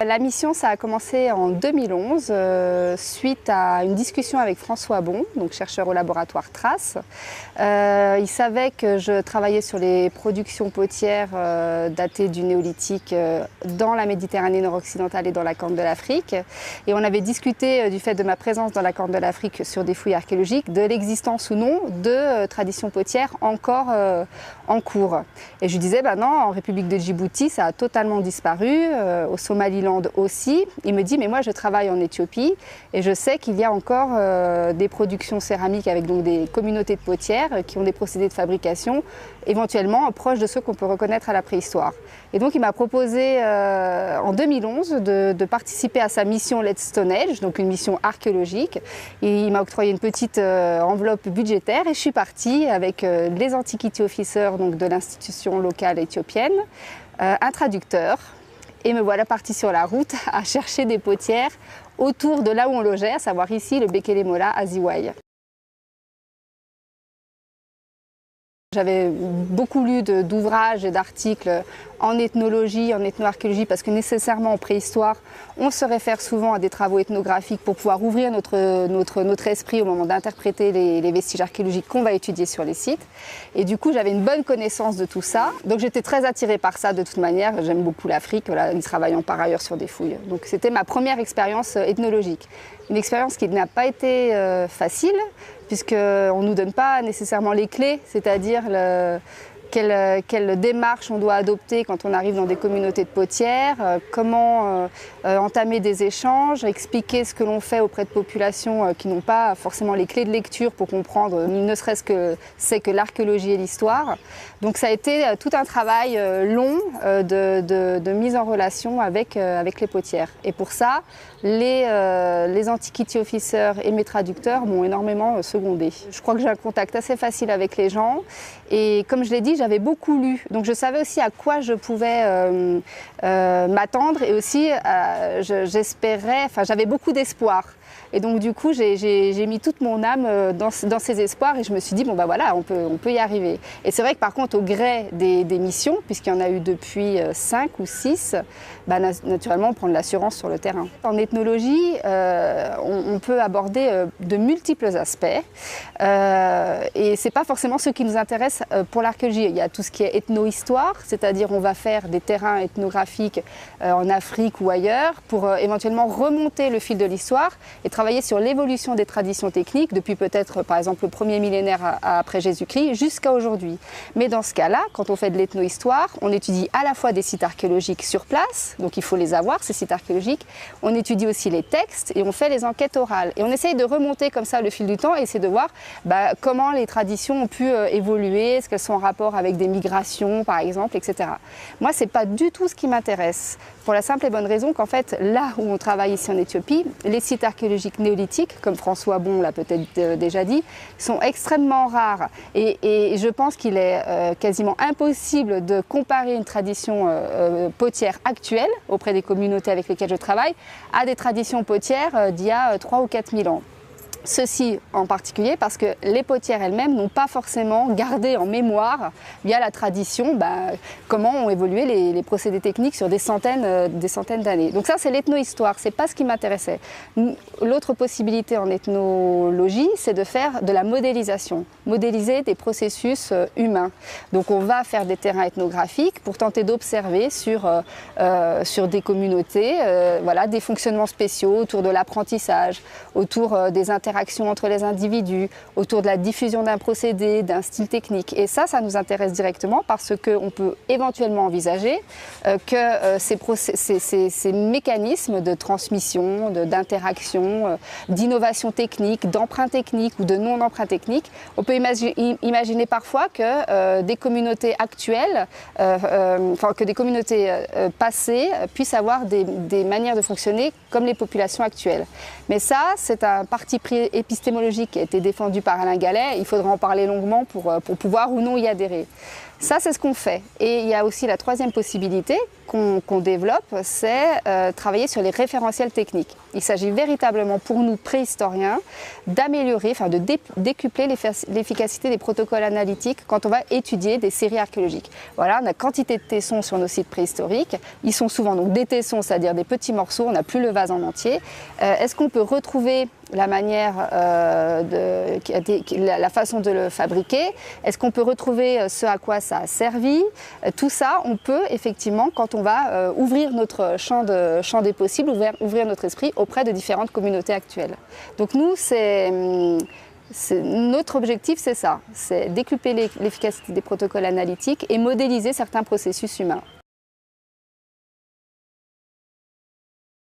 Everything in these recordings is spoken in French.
La mission, ça a commencé en 2011, suite à une discussion avec François Bon, donc chercheur au laboratoire Trace. Il savait que je travaillais sur les productions potières datées du néolithique dans la Méditerranée nord-occidentale et dans la Corne de l'Afrique. Et on avait discuté du fait de ma présence dans la Corne de l'Afrique sur des fouilles archéologiques, de l'existence ou non de traditions potières encore en cours. Et je lui disais, non, en République de Djibouti, ça a totalement disparu, au Somaliland aussi. Il me dit, mais moi je travaille en Éthiopie et je sais qu'il y a encore des productions céramiques avec donc des communautés de potières qui ont des procédés de fabrication éventuellement proches de ceux qu'on peut reconnaître à la préhistoire. Et donc il m'a proposé en 2011 de participer à sa mission Let's Stone Age, donc une mission archéologique. Et il m'a octroyé une petite enveloppe budgétaire et je suis partie avec les Antiquity Officers donc de l'institution locale éthiopienne, un traducteur. Et me voilà partie sur la route à chercher des potières autour de là où on logeait, à savoir ici le Bekele Mola à Ziway. J'avais beaucoup lu d'ouvrages et d'articles en ethnologie, en ethnoarchéologie, parce que nécessairement en préhistoire, on se réfère souvent à des travaux ethnographiques pour pouvoir ouvrir notre esprit au moment d'interpréter les vestiges archéologiques qu'on va étudier sur les sites. Et du coup, j'avais une bonne connaissance de tout ça. Donc j'étais très attirée par ça de toute manière. J'aime beaucoup l'Afrique, voilà, y travaillant par ailleurs sur des fouilles. Donc c'était ma première expérience ethnologique. Une expérience qui n'a pas été facile, puisqu'on ne nous donne pas nécessairement les clés, c'est-à-dire quelle démarche on doit adopter quand on arrive dans des communautés de potières, comment entamer des échanges, expliquer ce que l'on fait auprès de populations qui n'ont pas forcément les clés de lecture pour comprendre ne serait-ce que c'est que l'archéologie et l'histoire. Donc ça a été tout un travail long de mise en relation avec les potières. Et pour ça, les Antiquity Officers et mes traducteurs m'ont énormément secondé. Je crois que j'ai un contact assez facile avec les gens et comme je l'ai dit, j'avais beaucoup lu. Donc je savais aussi à quoi je pouvais m'attendre et aussi j'espérais, enfin j'avais beaucoup d'espoir. Et donc du coup, j'ai mis toute mon âme dans ces espoirs et je me suis dit, bon voilà, on peut y arriver. Et c'est vrai que par contre, au gré des missions, puisqu'il y en a eu depuis 5 ou 6, naturellement, on prend de l'assurance sur le terrain. En ethnologie, on peut aborder de multiples aspects et ce n'est pas forcément ce qui nous intéresse pour l'archéologie. Il y a tout ce qui est ethno-histoire, c'est-à-dire on va faire des terrains ethnographiques en Afrique ou ailleurs pour éventuellement remonter le fil de l'histoire et travailler sur l'évolution des traditions techniques depuis peut-être par exemple le premier millénaire après Jésus-Christ jusqu'à aujourd'hui. Mais dans ce cas-là, quand on fait de l'ethno-histoire, on étudie à la fois des sites archéologiques sur place, donc il faut les avoir ces sites archéologiques, on étudie aussi les textes et on fait les enquêtes orales. Et on essaye de remonter comme ça le fil du temps et essayer de voir comment les traditions ont pu évoluer, est-ce qu'elles sont en rapport avec des migrations par exemple, etc. Moi, c'est pas du tout ce qui m'intéresse, pour la simple et bonne raison qu'en fait, là où on travaille ici en Éthiopie, les sites archéologiques néolithiques, comme François Bon l'a peut-être déjà dit, sont extrêmement rares. Et je pense qu'il est quasiment impossible de comparer une tradition potière actuelle auprès des communautés avec lesquelles je travaille à des traditions potières d'il y a 3 ou 4 000 ans. Ceci en particulier parce que les potières elles-mêmes n'ont pas forcément gardé en mémoire, via la tradition, comment ont évolué les procédés techniques sur des centaines d'années. Donc ça, c'est l'ethno-histoire, c'est pas ce qui m'intéressait. L'autre possibilité en ethnologie, c'est de faire de la modélisation, modéliser des processus humains. Donc on va faire des terrains ethnographiques pour tenter d'observer sur des communautés, des fonctionnements spéciaux autour de l'apprentissage, autour des interactions entre les individus, autour de la diffusion d'un procédé, d'un style technique. Et ça nous intéresse directement parce qu'on peut éventuellement envisager que ces mécanismes de transmission, d'interaction, d'innovation technique, d'emprunt technique ou de non-emprunt technique, on peut imaginer parfois que des communautés actuelles, que des communautés passées puissent avoir des manières de fonctionner comme les populations actuelles. Mais ça, c'est un parti pris épistémologique qui a été défendu par Alain Gallet. Il faudra en parler longuement pour pouvoir ou non y adhérer. Ça, c'est ce qu'on fait. Et il y a aussi la troisième possibilité qu'on développe, c'est travailler sur les référentiels techniques. Il s'agit véritablement pour nous préhistoriens d'améliorer, enfin de décupler l'efficacité des protocoles analytiques quand on va étudier des séries archéologiques. Voilà, on a quantité de tessons sur nos sites préhistoriques. Ils sont souvent donc des tessons, c'est-à-dire des petits morceaux, on n'a plus le vase en entier. Est-ce qu'on peut retrouver la manière, la façon de le fabriquer? Est-ce qu'on peut retrouver ce à quoi ça a servi? Tout ça, on peut effectivement, quand on va ouvrir notre champ des possibles, ouvrir notre esprit auprès de différentes communautés actuelles. Donc nous, notre objectif, c'est ça, c'est décupler l'efficacité des protocoles analytiques et modéliser certains processus humains.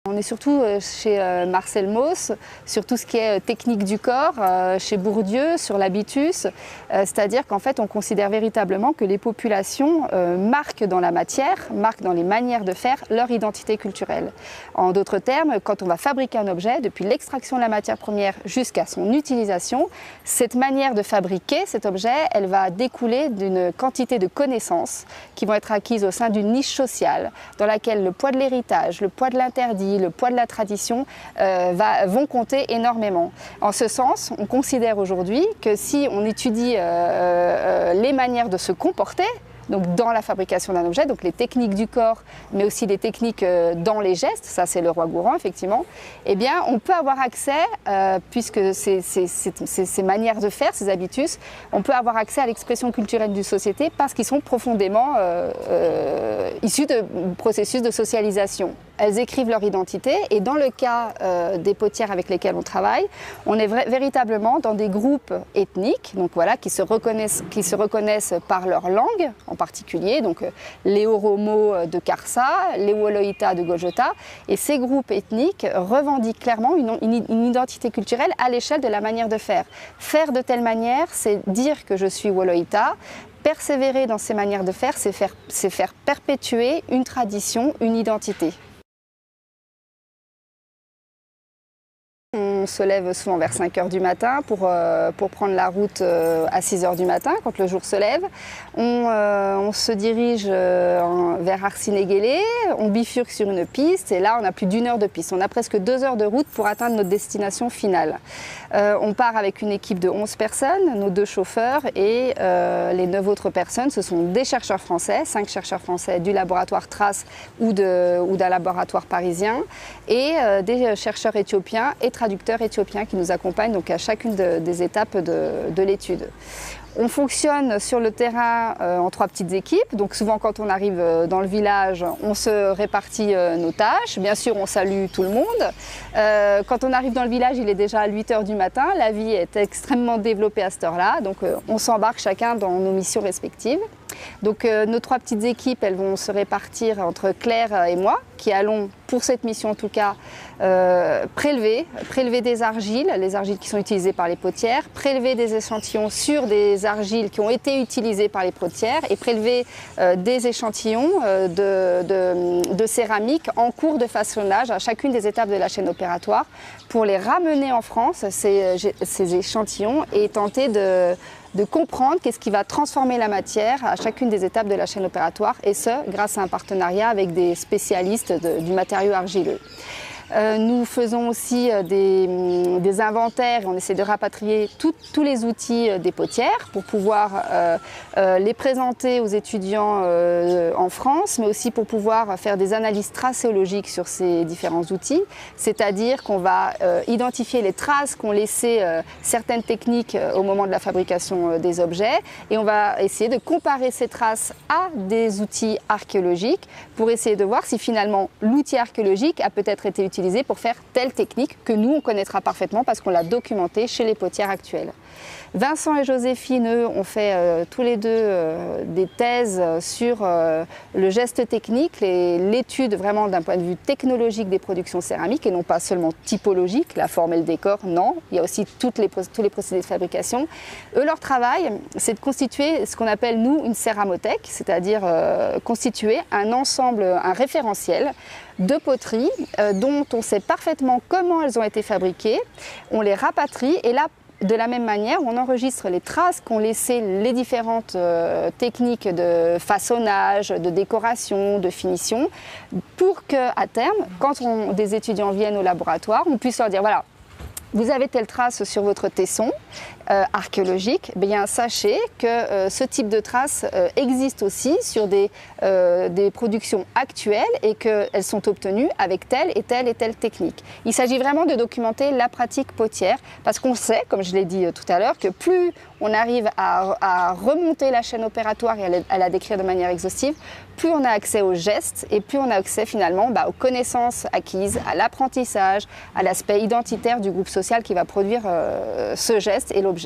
On est surtout chez Marcel Mauss, sur tout ce qui est technique du corps, chez Bourdieu, sur l'habitus, c'est-à-dire qu'en fait on considère véritablement que les populations marquent dans la matière, marquent dans les manières de faire leur identité culturelle. En d'autres termes, quand on va fabriquer un objet, depuis l'extraction de la matière première jusqu'à son utilisation, cette manière de fabriquer cet objet, elle va découler d'une quantité de connaissances qui vont être acquises au sein d'une niche sociale, dans laquelle le poids de l'héritage, le poids de l'interdit, le poids de la tradition vont compter énormément. En ce sens, on considère aujourd'hui que si on étudie les manières de se comporter, donc dans la fabrication d'un objet, donc les techniques du corps, mais aussi les techniques dans les gestes, ça c'est le roi Gourand effectivement, eh bien on peut avoir accès, puisque ces manières de faire, ces habitus, on peut avoir accès à l'expression culturelle d'une société parce qu'ils sont profondément issus de processus de socialisation. Elles écrivent leur identité et dans le cas des potières avec lesquelles on travaille, on est véritablement dans des groupes ethniques, donc voilà, qui se reconnaissent par leur langue en particulier, donc les Oromo de Karsa, les Woloïta de Gojota, et ces groupes ethniques revendiquent clairement une identité culturelle à l'échelle de la manière de faire. Faire de telle manière, c'est dire que je suis Woloïta. Persévérer dans ces manières de faire, c'est faire perpétuer une tradition, une identité. On se lève souvent vers 5 h du matin pour prendre la route à 6 h du matin quand le jour se lève. On se dirige vers Arsinegele, on bifurque sur une piste et là on a plus d'1 heure de piste. On a presque 2 heures de route pour atteindre notre destination finale. On part avec une équipe de 11 personnes, nos 2 chauffeurs et les 9 autres personnes, ce sont des chercheurs français, 5 chercheurs français du laboratoire Trace ou d'un laboratoire parisien et des chercheurs éthiopiens et traducteurs éthiopiens qui nous accompagnent donc à chacune des étapes de l'étude. On fonctionne sur le terrain en 3 petites équipes, donc souvent quand on arrive dans le village, on se répartit nos tâches, bien sûr on salue tout le monde. Quand on arrive dans le village, il est déjà 8 h du matin, la vie est extrêmement développée à cette heure-là, donc on s'embarque chacun dans nos missions respectives. Donc nos 3 petites équipes, elles vont se répartir entre Claire et moi, qui allons, pour cette mission en tout cas, prélever des argiles, les argiles qui sont utilisées par les potières, prélever des échantillons sur des argiles qui ont été utilisées par les potières et prélever des échantillons de céramique en cours de façonnage à chacune des étapes de la chaîne opératoire pour les ramener en France, ces échantillons, et tenter de comprendre qu'est-ce qui va transformer la matière à chacune des étapes de la chaîne opératoire, et ce, grâce à un partenariat avec des spécialistes du matériau argileux. Nous faisons aussi des inventaires et on essaie de rapatrier tous les outils des potières pour pouvoir les présenter aux étudiants en France, mais aussi pour pouvoir faire des analyses tracéologiques sur ces différents outils, c'est-à-dire qu'on va identifier les traces qu'ont laissées certaines techniques au moment de la fabrication des objets, et on va essayer de comparer ces traces à des outils archéologiques pour essayer de voir si finalement l'outil archéologique a peut-être été utilisé pour faire telle technique que nous on connaîtra parfaitement parce qu'on l'a documenté chez les potières actuelles. Vincent et Joséphine, eux, ont fait tous les deux des thèses sur le geste technique, l'étude vraiment d'un point de vue technologique des productions céramiques et non pas seulement typologique, la forme et le décor, non, il y a aussi tous les procédés de fabrication. Eux, leur travail, c'est de constituer ce qu'on appelle nous une céramothèque, c'est-à-dire constituer un ensemble, un référentiel de poteries dont on sait parfaitement comment elles ont été fabriquées, on les rapatrie et là, de la même manière, on enregistre les traces qu'ont laissées les différentes techniques de façonnage, de décoration, de finition, pour qu'à terme, quand des étudiants viennent au laboratoire, on puisse leur dire voilà, vous avez telle trace sur votre tesson archéologique, bien sachez que ce type de traces existe aussi sur des productions actuelles et qu'elles sont obtenues avec telle et telle technique. Il s'agit vraiment de documenter la pratique potière parce qu'on sait, comme je l'ai dit tout à l'heure, que plus on arrive à remonter la chaîne opératoire et à la décrire de manière exhaustive, plus on a accès aux gestes et plus on a accès finalement aux connaissances acquises, à l'apprentissage, à l'aspect identitaire du groupe social qui va produire ce geste et l'objet.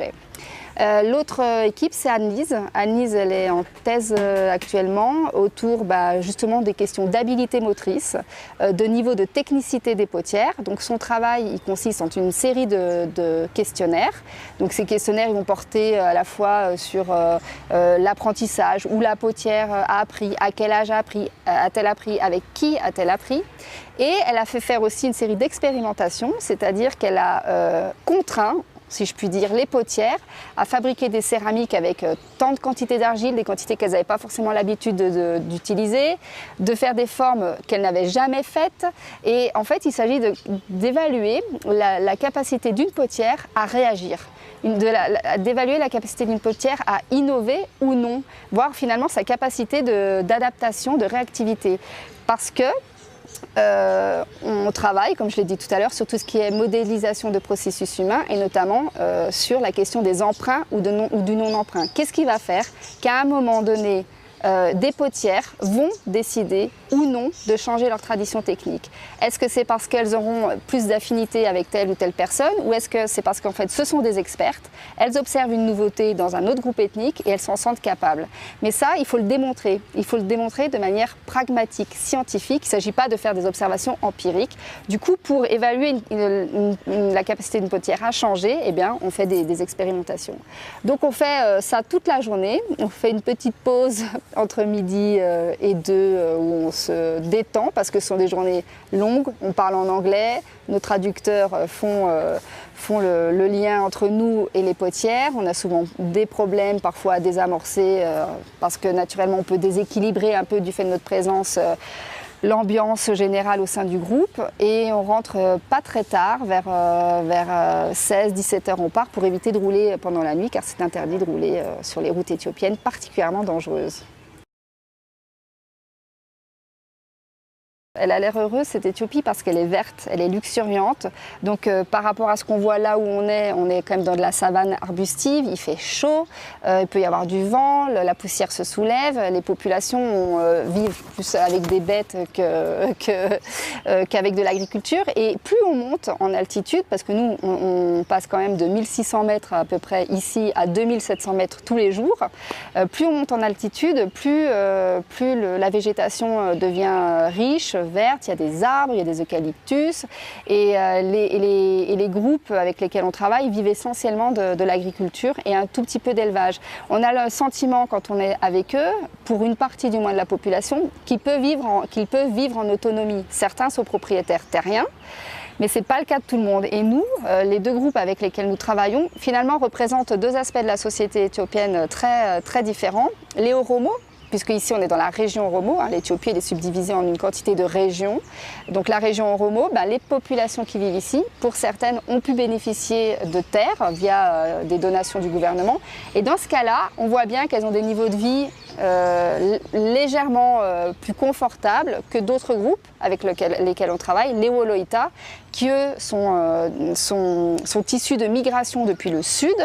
L'autre équipe, c'est Anne-Lise. Anne-Lise, elle est en thèse actuellement autour justement des questions d'habilité motrice, de niveau de technicité des potières. Donc son travail, il consiste en une série de questionnaires. Donc ces questionnaires, ils vont porter à la fois sur l'apprentissage, où la potière a appris, à quel âge a-t-elle appris, avec qui a-t-elle appris. Et elle a fait faire aussi une série d'expérimentations, c'est-à-dire qu'elle a contraint, si je puis dire, les potières à fabriquer des céramiques avec tant de quantités d'argile, des quantités qu'elles n'avaient pas forcément l'habitude d'utiliser, de faire des formes qu'elles n'avaient jamais faites. Et en fait, il s'agit d'évaluer la capacité d'une potière à réagir, d'évaluer la capacité d'une potière à innover ou non, voire finalement sa capacité d'adaptation, de réactivité. Parce que on travaille, comme je l'ai dit tout à l'heure, sur tout ce qui est modélisation de processus humains et notamment sur la question des emprunts ou du non-emprunt. Qu'est-ce qui va faire qu'à un moment donné, des potières vont décider ou non de changer leur tradition technique? Est-ce que c'est parce qu'elles auront plus d'affinité avec telle ou telle personne ou est-ce que c'est parce qu'en fait ce sont des expertes, elles observent une nouveauté dans un autre groupe ethnique et elles s'en sentent capables? Mais ça, il faut le démontrer. Il faut le démontrer de manière pragmatique, scientifique. Il ne s'agit pas de faire des observations empiriques. Du coup, pour évaluer la capacité d'une potière à changer, eh bien, on fait des expérimentations. Donc on fait ça toute la journée. On fait une petite pause entre midi et 2 où on se détend parce que ce sont des journées longues, on parle en anglais, nos traducteurs font le lien entre nous et les potières. On a souvent des problèmes parfois à désamorcer parce que naturellement on peut déséquilibrer un peu du fait de notre présence l'ambiance générale au sein du groupe et on rentre pas très tard, vers 16-17 heures on part pour éviter de rouler pendant la nuit car c'est interdit de rouler sur les routes éthiopiennes particulièrement dangereuses. Elle a l'air heureuse, cette Éthiopie, parce qu'elle est verte, elle est luxuriante. Donc par rapport à ce qu'on voit là où on est quand même dans de la savane arbustive, il fait chaud, il peut y avoir du vent, la poussière se soulève, les populations vivent plus avec des bêtes qu'avec de l'agriculture. Et plus on monte en altitude, parce que nous on passe quand même de 1600 mètres à peu près ici à 2700 mètres tous les jours, plus on monte en altitude, plus la végétation devient riche, verte, il y a des arbres, il y a des eucalyptus et les groupes avec lesquels on travaille vivent essentiellement de l'agriculture et un tout petit peu d'élevage. On a le sentiment quand on est avec eux, pour une partie du moins de la population, qu'ils peuvent vivre en autonomie. Certains sont propriétaires terriens, mais ce n'est pas le cas de tout le monde. Et nous, les deux groupes avec lesquels nous travaillons, finalement représentent deux aspects de la société éthiopienne très, très différents. Les Oromo, puisque ici on est dans la région Oromo, l'Éthiopie est subdivisée en une quantité de régions. Donc la région Oromo, les populations qui vivent ici, pour certaines, ont pu bénéficier de terres via des donations du gouvernement. Et dans ce cas-là, on voit bien qu'elles ont des niveaux de vie légèrement plus confortables que d'autres groupes avec lesquels on travaille, les Woloita, qui eux sont issus de migration depuis le sud,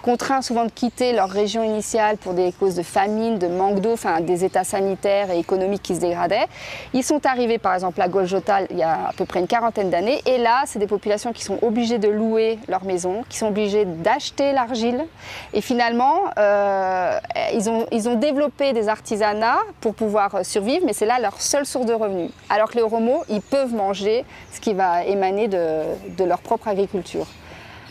contraints souvent de quitter leur région initiale pour des causes de famine, de manque d'eau, des états sanitaires et économiques qui se dégradaient. Ils sont arrivés par exemple à Golgota il y a à peu près une quarantaine d'années et là c'est des populations qui sont obligées de louer leur maison, qui sont obligées d'acheter l'argile et finalement ils ont développé des artisanats pour pouvoir survivre, mais c'est là leur seule source de revenus. Alors que les Oromo, ils peuvent manger ce qui va émaner de leur propre agriculture.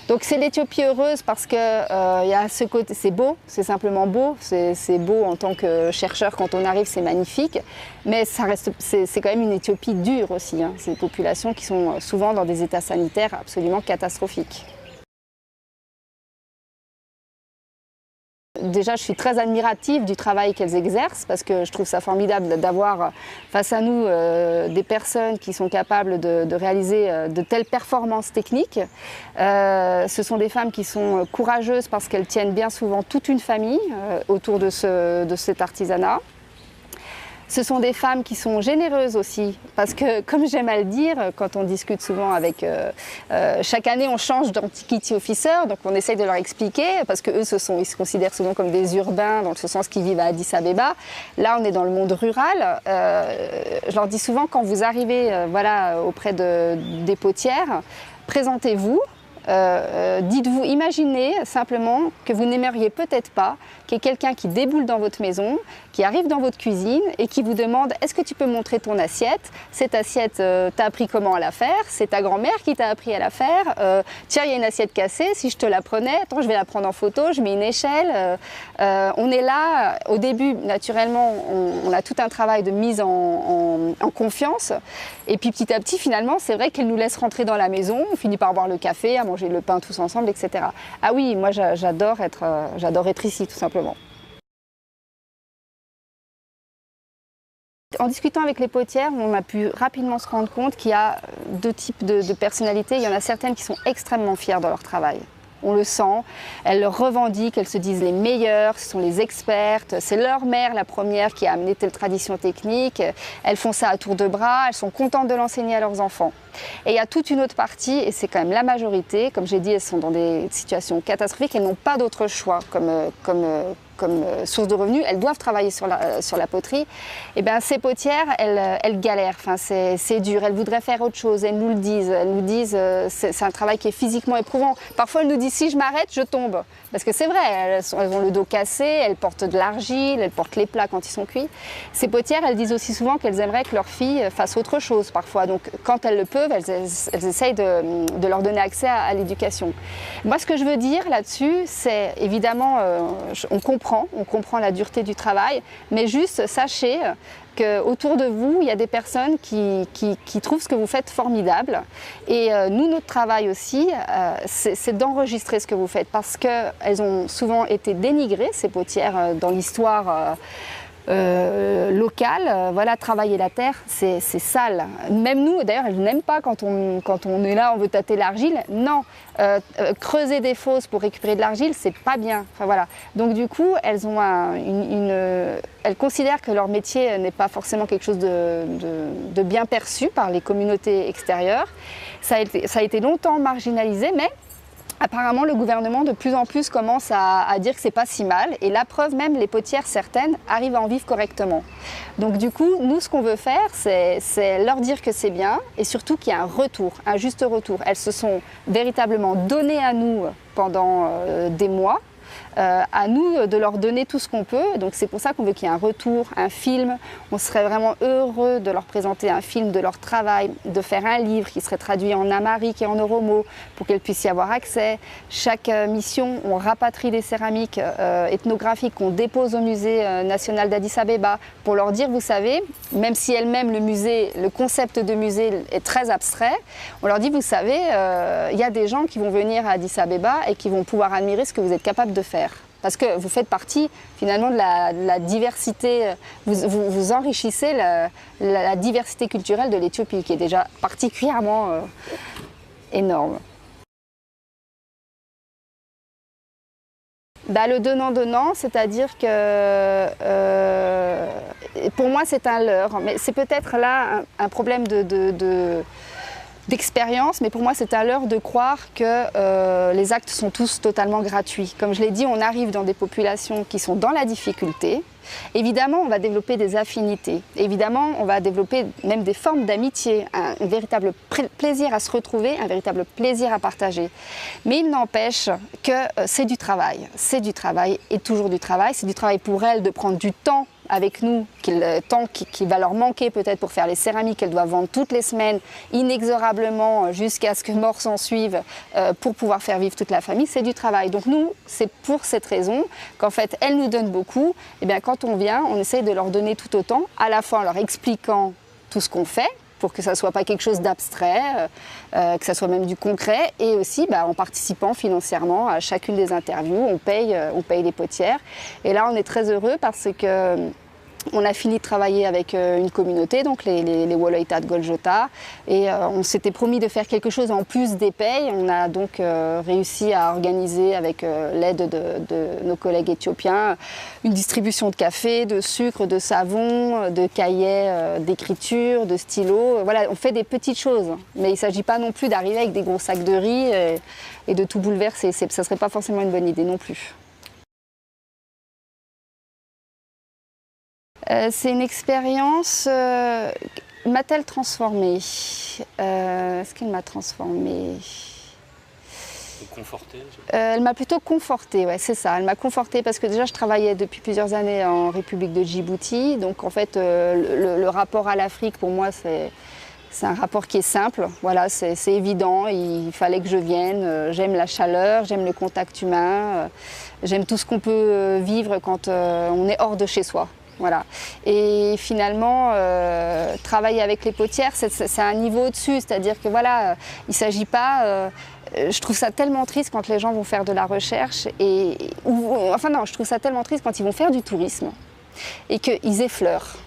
Donc c'est l'Éthiopie heureuse parce que y a ce côté, c'est beau, c'est simplement beau, c'est beau en tant que chercheur quand on arrive, c'est magnifique, mais c'est quand même une Éthiopie dure aussi. C'est des populations qui sont souvent dans des états sanitaires absolument catastrophiques. déjà, je suis très admirative du travail qu'elles exercent parce que je trouve ça formidable d'avoir face à nous des personnes qui sont capables de réaliser de telles performances techniques. Ce sont des femmes qui sont courageuses parce qu'elles tiennent bien souvent toute une famille autour de cet artisanat. Ce sont des femmes qui sont généreuses aussi, parce que, comme j'aime à le dire, quand on discute souvent avec... chaque année, on change d'Antiquity Officer, donc on essaye de leur expliquer, parce qu'eux, ils se considèrent souvent comme des urbains, dans ce sens qu'ils vivent à Addis Abeba. Là, on est dans le monde rural. Je leur dis souvent, quand vous arrivez auprès des potières, présentez-vous. Dites-vous, imaginez simplement que vous n'aimeriez peut-être pas qu'il y ait quelqu'un qui déboule dans votre maison, qui arrive dans votre cuisine et qui vous demande « Est-ce que tu peux montrer ton assiette ? Cette assiette, t'as appris comment à la faire ? C'est ta grand-mère qui t'a appris à la faire. Tiens, il y a une assiette cassée, si je te la prenais, attends, je vais la prendre en photo, je mets une échelle. » On est là, au début, naturellement, on a tout un travail de mise en confiance. Et puis petit à petit, finalement, c'est vrai qu'elle nous laisse rentrer dans la maison, on finit par boire le café, à manger le pain tous ensemble, etc. Ah oui, moi j'adore être ici, tout simplement. En discutant avec les potières, on a pu rapidement se rendre compte qu'il y a deux types de personnalités. Il y en a certaines qui sont extrêmement fières de leur travail. On le sent, elles le revendiquent, elles se disent les meilleures, ce sont les expertes, c'est leur mère la première qui a amené telle tradition technique, elles font ça à tour de bras, elles sont contentes de l'enseigner à leurs enfants. Et il y a toute une autre partie, et c'est quand même la majorité, comme j'ai dit, elles sont dans des situations catastrophiques, elles n'ont pas d'autre choix comme source de revenus, elles doivent travailler sur la poterie. Et bien ces potières, elles galèrent, enfin, c'est dur, elles voudraient faire autre chose, elles nous le disent, c'est un travail qui est physiquement éprouvant. Parfois elles nous disent si je m'arrête, je tombe. Parce que c'est vrai, elles ont le dos cassé, elles portent de l'argile, elles portent les plats quand ils sont cuits. Ces potières, elles disent aussi souvent qu'elles aimeraient que leur fille fasse autre chose parfois. Donc quand elles le peuvent, elles essayent de leur donner accès à l'éducation. Moi ce que je veux dire là-dessus, c'est évidemment, on comprend la dureté du travail, mais juste sachez qu'autour de vous, il y a des personnes qui trouvent ce que vous faites formidable. Et nous, notre travail aussi, c'est d'enregistrer ce que vous faites parce qu'elles ont souvent été dénigrées, ces potières, dans l'histoire locale. Voilà, travailler la terre, c'est sale. Même nous, d'ailleurs, elles n'aiment pas quand on est là, on veut tâter l'argile. Non, creuser des fosses pour récupérer de l'argile, c'est pas bien. Enfin, voilà. Donc du coup, elles ont elles considèrent que leur métier n'est pas forcément quelque chose de bien perçu par les communautés extérieures. Ça a été longtemps marginalisé, mais apparemment, le gouvernement de plus en plus commence à dire que c'est pas si mal, et la preuve même, les potières certaines arrivent à en vivre correctement. Donc du coup, nous ce qu'on veut faire, c'est leur dire que c'est bien, et surtout qu'il y a un retour, un juste retour. Elles se sont véritablement données à nous pendant des mois. À nous de leur donner tout ce qu'on peut, donc c'est pour ça qu'on veut qu'il y ait un retour, un film. On serait vraiment heureux de leur présenter un film de leur travail, de faire un livre qui serait traduit en amharique et en oromo pour qu'elles puissent y avoir accès. Chaque mission, on rapatrie des céramiques ethnographiques qu'on dépose au musée national d'Addis Abeba pour leur dire, vous savez, même si elles-mêmes le concept de musée est très abstrait, on leur dit, vous savez, il y a des gens qui vont venir à Addis Abeba et qui vont pouvoir admirer ce que vous êtes capable de faire. Parce que vous faites partie finalement de la diversité, vous enrichissez la diversité culturelle de l'Éthiopie qui est déjà particulièrement énorme. Bah, le donnant-donnant, c'est-à-dire que pour moi c'est un leurre, mais c'est peut-être là un problème d'expérience, mais pour moi c'est à l'heure de croire que les actes sont tous totalement gratuits. Comme je l'ai dit, on arrive dans des populations qui sont dans la difficulté. Évidemment, on va développer des affinités. Évidemment, on va développer même des formes d'amitié, un véritable plaisir à se retrouver, un véritable plaisir à partager. Mais il n'empêche que c'est du travail et toujours du travail. C'est du travail pour elles de prendre du temps avec nous, temps qui va leur manquer peut-être pour faire les céramiques qu'elles doivent vendre toutes les semaines, inexorablement jusqu'à ce que mort s'en suive, pour pouvoir faire vivre toute la famille, c'est du travail. Donc nous, c'est pour cette raison qu'en fait, elles nous donnent beaucoup. Et bien quand on vient, on essaye de leur donner tout autant, à la fois en leur expliquant tout ce qu'on fait, pour que ça ne soit pas quelque chose d'abstrait, que ça soit même du concret, et aussi en participant financièrement à chacune des interviews, on paye les potières. Et là, on est très heureux parce que on a fini de travailler avec une communauté, donc les Woloita de Goljota, et on s'était promis de faire quelque chose en plus des payes. On a donc réussi à organiser, avec l'aide de nos collègues éthiopiens, une distribution de café, de sucre, de savon, de cahiers d'écriture, de stylos. Voilà, on fait des petites choses, mais il ne s'agit pas non plus d'arriver avec des gros sacs de riz et de tout bouleverser. Ça ne serait pas forcément une bonne idée non plus. C'est une expérience, m'a-t-elle transformée? Est-ce qu'elle m'a transformée? Confortée? Elle m'a plutôt confortée, ouais, c'est ça. Elle m'a confortée parce que déjà je travaillais depuis plusieurs années en République de Djibouti. Donc en fait, le rapport à l'Afrique, pour moi, c'est un rapport qui est simple. Voilà, c'est évident, il fallait que je vienne. J'aime la chaleur, j'aime le contact humain, j'aime tout ce qu'on peut vivre quand on est hors de chez soi. Voilà. Et finalement, travailler avec les potières, c'est un niveau au-dessus, c'est-à-dire que voilà, il ne s'agit pas... je trouve ça tellement triste quand les gens vont faire de la recherche, enfin non, je trouve ça tellement triste quand ils vont faire du tourisme et qu'ils effleurent.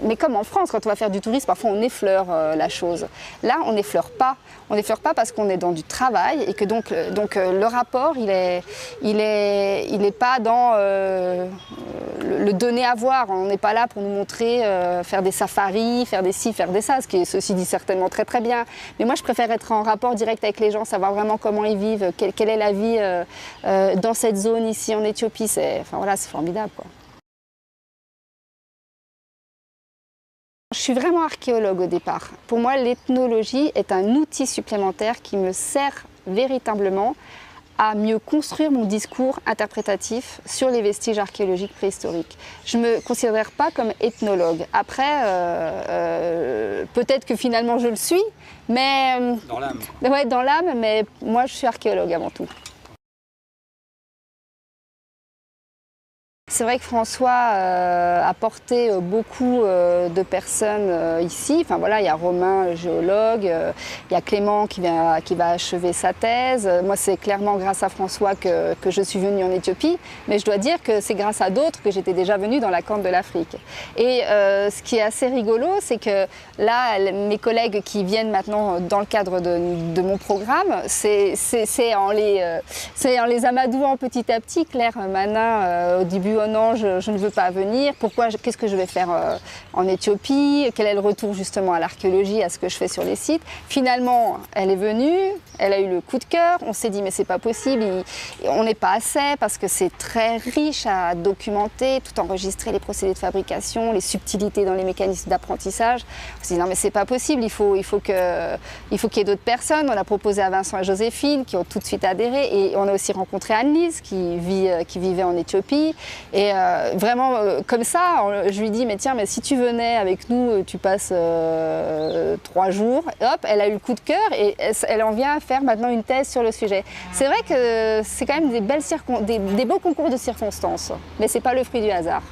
Mais comme en France, quand on va faire du tourisme, parfois on effleure la chose. Là, on n'effleure pas. On n'effleure pas parce qu'on est dans du travail et que donc le rapport, il est pas dans le donner à voir. On n'est pas là pour nous montrer faire des safaris, faire des ci, faire des ça, ce qui est, ceci dit, certainement très très bien. Mais moi, je préfère être en rapport direct avec les gens, savoir vraiment comment ils vivent, quelle est la vie dans cette zone ici en Éthiopie. Enfin voilà, c'est formidable, quoi. Je suis vraiment archéologue au départ. Pour moi, l'ethnologie est un outil supplémentaire qui me sert véritablement à mieux construire mon discours interprétatif sur les vestiges archéologiques préhistoriques. Je ne me considère pas comme ethnologue. Après, peut-être que finalement je le suis, mais... Dans l'âme. Ouais, dans l'âme, mais moi je suis archéologue avant tout. C'est vrai que François a porté beaucoup de personnes ici. Enfin voilà, il y a Romain, le géologue, il y a Clément qui va achever sa thèse. Moi, c'est clairement grâce à François que je suis venue en Éthiopie, mais je dois dire que c'est grâce à d'autres que j'étais déjà venue dans la Corne de l'Afrique. Et ce qui est assez rigolo, c'est que là, mes collègues qui viennent maintenant dans le cadre de mon programme, c'est en les amadouant petit à petit. Claire Manin, au début, oh non, je ne veux pas venir, qu'est-ce que je vais faire en Éthiopie, quel est le retour justement à l'archéologie, à ce que je fais sur les sites. Finalement, elle est venue, elle a eu le coup de cœur, on s'est dit mais c'est pas possible, on n'est pas assez parce que c'est très riche à documenter, tout enregistrer les procédés de fabrication, les subtilités dans les mécanismes d'apprentissage. On s'est dit non mais c'est pas possible, il faut qu'il y ait d'autres personnes. On a proposé à Vincent et Joséphine qui ont tout de suite adhéré et on a aussi rencontré Anne-Lise qui vivait en Éthiopie. Et vraiment, comme ça, je lui dis, mais tiens, mais si tu venais avec nous, tu passes 3 jours. Et hop, elle a eu le coup de cœur et elle en vient à faire maintenant une thèse sur le sujet. C'est vrai que c'est quand même des beaux concours de circonstances, mais ce n'est pas le fruit du hasard.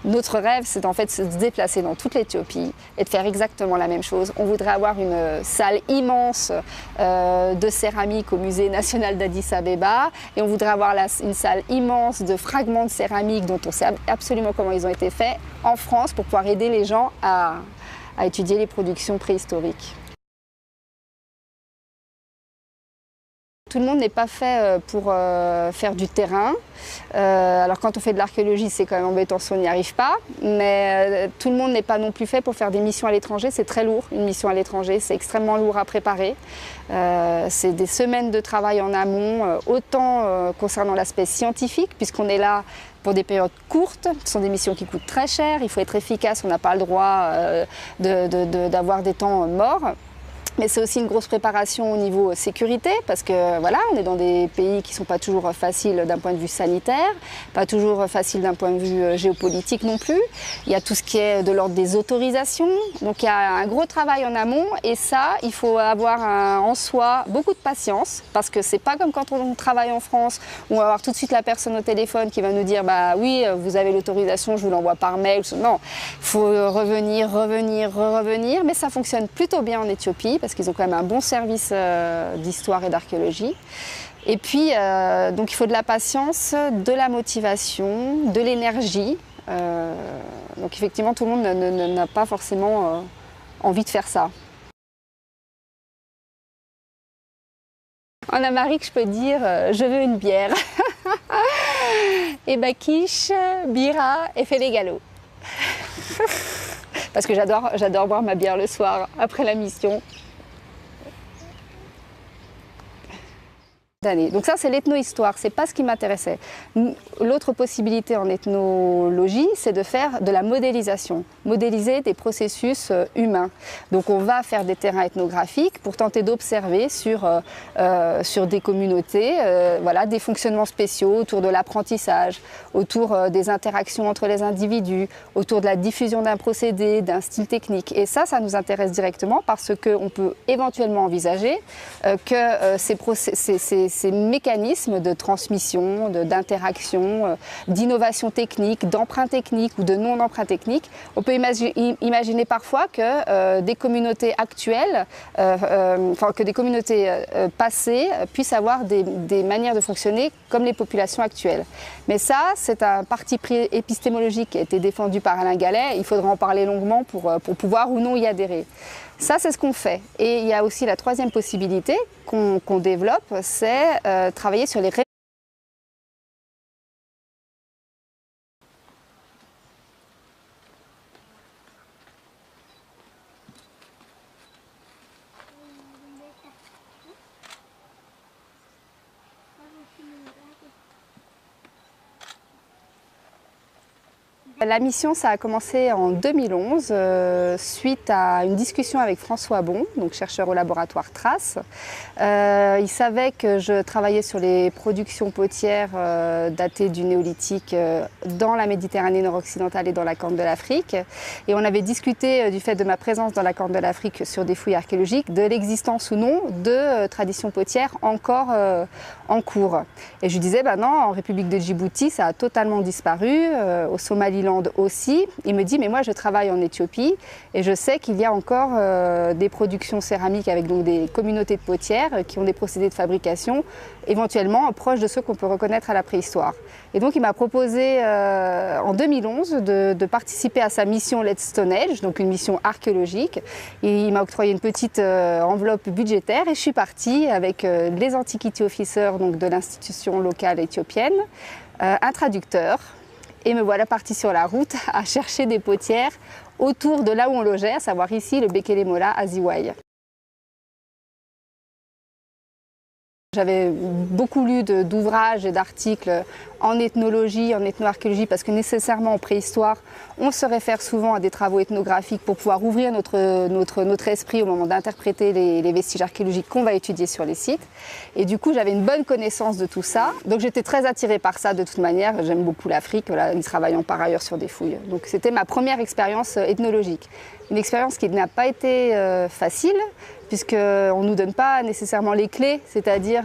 Notre rêve, c'est en fait de se déplacer dans toute l'Éthiopie et de faire exactement la même chose. On voudrait avoir une salle immense de céramique au musée national d'Addis Abeba et on voudrait avoir une salle immense de fragments de céramique dont on sait absolument comment ils ont été faits en France pour pouvoir aider les gens à étudier les productions préhistoriques. Tout le monde n'est pas fait pour faire du terrain. Alors quand on fait de l'archéologie, c'est quand même embêtant si on n'y arrive pas. Mais tout le monde n'est pas non plus fait pour faire des missions à l'étranger. C'est très lourd, une mission à l'étranger. C'est extrêmement lourd à préparer. C'est des semaines de travail en amont, autant concernant l'aspect scientifique, puisqu'on est là pour des périodes courtes. Ce sont des missions qui coûtent très cher. Il faut être efficace. On n'a pas le droit d'avoir des temps morts. Mais c'est aussi une grosse préparation au niveau sécurité, parce que voilà, on est dans des pays qui ne sont pas toujours faciles d'un point de vue sanitaire, pas toujours faciles d'un point de vue géopolitique non plus. Il y a tout ce qui est de l'ordre des autorisations, donc il y a un gros travail en amont, et ça, il faut avoir en soi beaucoup de patience, parce que c'est pas comme quand on travaille en France, où on va avoir tout de suite la personne au téléphone qui va nous dire bah oui, vous avez l'autorisation, je vous l'envoie par mail. Non, il faut revenir, mais ça fonctionne plutôt bien en Éthiopie, parce qu'ils ont quand même un bon service d'histoire et d'archéologie. Et puis, donc il faut de la patience, de la motivation, de l'énergie. Donc effectivement, tout le monde n'a pas forcément envie de faire ça. En amharique, je peux dire je veux une bière. Et bakish, bira et felegalo. Parce que j'adore boire ma bière le soir après la mission. Donc ça, c'est l'ethno-histoire, c'est pas ce qui m'intéressait. L'autre possibilité en ethnologie, c'est de faire de la modélisation, modéliser des processus humains. Donc on va faire des terrains ethnographiques pour tenter d'observer sur des communautés, voilà, des fonctionnements spéciaux autour de l'apprentissage, autour des interactions entre les individus, autour de la diffusion d'un procédé, d'un style technique. Et ça nous intéresse directement parce qu'on peut éventuellement envisager que ces mécanismes de transmission, d'interaction, d'innovation technique, d'emprunt technique ou de non-emprunt technique, on peut imaginer parfois que des communautés actuelles, que des communautés passées puissent avoir des manières de fonctionner comme les populations actuelles. Mais ça, c'est un parti pris épistémologique qui a été défendu par Alain Gallet. Il faudra en parler longuement pour pouvoir ou non y adhérer. Ça, c'est ce qu'on fait. Et il y a aussi la troisième possibilité qu'on développe, c'est travailler sur les La mission, ça a commencé en 2011, suite à une discussion avec François Bon, donc chercheur au laboratoire Trace. Il savait que je travaillais sur les productions potières datées du néolithique dans la Méditerranée nord-occidentale et dans la Corne de l'Afrique. Et on avait discuté du fait de ma présence dans la Corne de l'Afrique sur des fouilles archéologiques, de l'existence ou non de traditions potières encore en cours. Et je lui disais, non, en République de Djibouti, ça a totalement disparu, au Somaliland aussi. Il me dit, mais moi je travaille en Éthiopie et je sais qu'il y a encore des productions céramiques avec donc des communautés de potières qui ont des procédés de fabrication éventuellement proches de ceux qu'on peut reconnaître à la préhistoire. Et donc il m'a proposé en 2011 de participer à sa mission Let's Stone Age, donc une mission archéologique. Et il m'a octroyé une petite enveloppe budgétaire et je suis partie avec les Antiquity Officers donc de l'institution locale éthiopienne, un traducteur. Et me voilà partie sur la route à chercher des potières autour de là où on logeait, à savoir ici le Bekele Mola à Ziway. J'avais beaucoup lu d'ouvrages et d'articles en ethnologie, en ethnoarchéologie, parce que nécessairement en préhistoire, on se réfère souvent à des travaux ethnographiques pour pouvoir ouvrir notre esprit au moment d'interpréter les vestiges archéologiques qu'on va étudier sur les sites. Et du coup, j'avais une bonne connaissance de tout ça. Donc j'étais très attirée par ça de toute manière. J'aime beaucoup l'Afrique, voilà, y travaillant par ailleurs sur des fouilles. Donc c'était ma première expérience ethnologique. Une expérience qui n'a pas été facile, puisqu'on ne nous donne pas nécessairement les clés, c'est-à-dire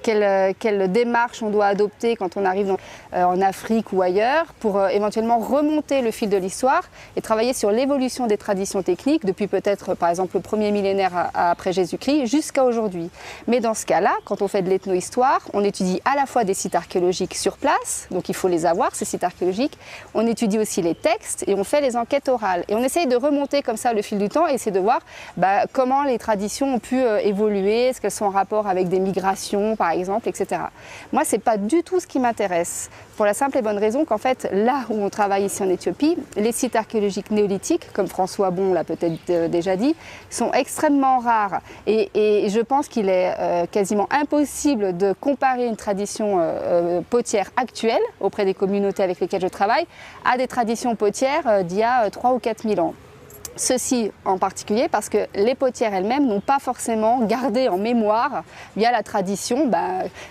quelle démarche on doit adopter quand on arrive en Afrique ou ailleurs pour éventuellement remonter le fil de l'histoire et travailler sur l'évolution des traditions techniques depuis peut-être par exemple le premier millénaire après Jésus-Christ jusqu'à aujourd'hui. Mais dans ce cas-là, quand on fait de l'ethno-histoire, on étudie à la fois des sites archéologiques sur place, donc il faut les avoir ces sites archéologiques, on étudie aussi les textes et on fait les enquêtes orales. Et on essaye de remonter comme ça le fil du temps et essayer de voir comment les traditions ont pu évoluer, est-ce qu'elles sont en rapport avec des migrations par exemple, etc. Moi, ce n'est pas du tout ce qui m'intéresse, pour la simple et bonne raison qu'en fait, là où on travaille ici en Éthiopie, les sites archéologiques néolithiques, comme François Bon l'a peut-être déjà dit, sont extrêmement rares. Et je pense qu'il est quasiment impossible de comparer une tradition potière actuelle, auprès des communautés avec lesquelles je travaille, à des traditions potières d'il y a 3 ou 4 000 ans. Ceci en particulier parce que les potières elles-mêmes n'ont pas forcément gardé en mémoire, via la tradition,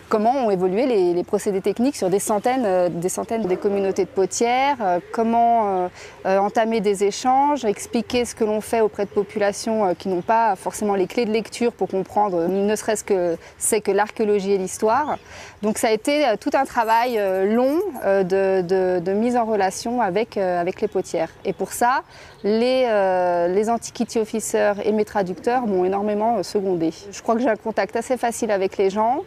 comment ont évolué les procédés techniques sur des centaines des communautés de potières, comment entamer des échanges, expliquer ce que l'on fait auprès de populations qui n'ont pas forcément les clés de lecture pour comprendre ne serait-ce que c'est que l'archéologie et l'histoire. Donc ça a été tout un travail long de mise en relation avec les potières. Et pour ça, les Antiquity Officers et mes traducteurs m'ont énormément secondé. Je crois que j'ai un contact assez facile avec les gens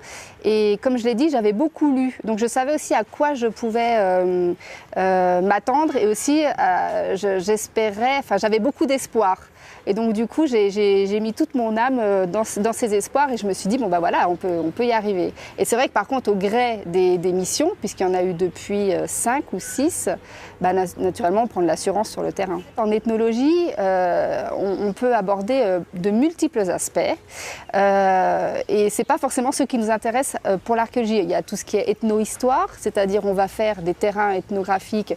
et comme je l'ai dit, j'avais beaucoup lu. Donc je savais aussi à quoi je pouvais m'attendre et aussi j'espérais, enfin j'avais beaucoup d'espoir. Et donc du coup, j'ai mis toute mon âme dans ces espoirs et je me suis dit, bon bah voilà, on peut y arriver. Et c'est vrai que par contre, au gré des missions, puisqu'il y en a eu depuis 5 ou 6, naturellement, on prend de l'assurance sur le terrain. En ethnologie, on peut aborder de multiples aspects et c'est pas forcément ce qui nous intéresse pour l'archéologie. Il y a tout ce qui est ethno-histoire, c'est-à-dire on va faire des terrains ethnographiques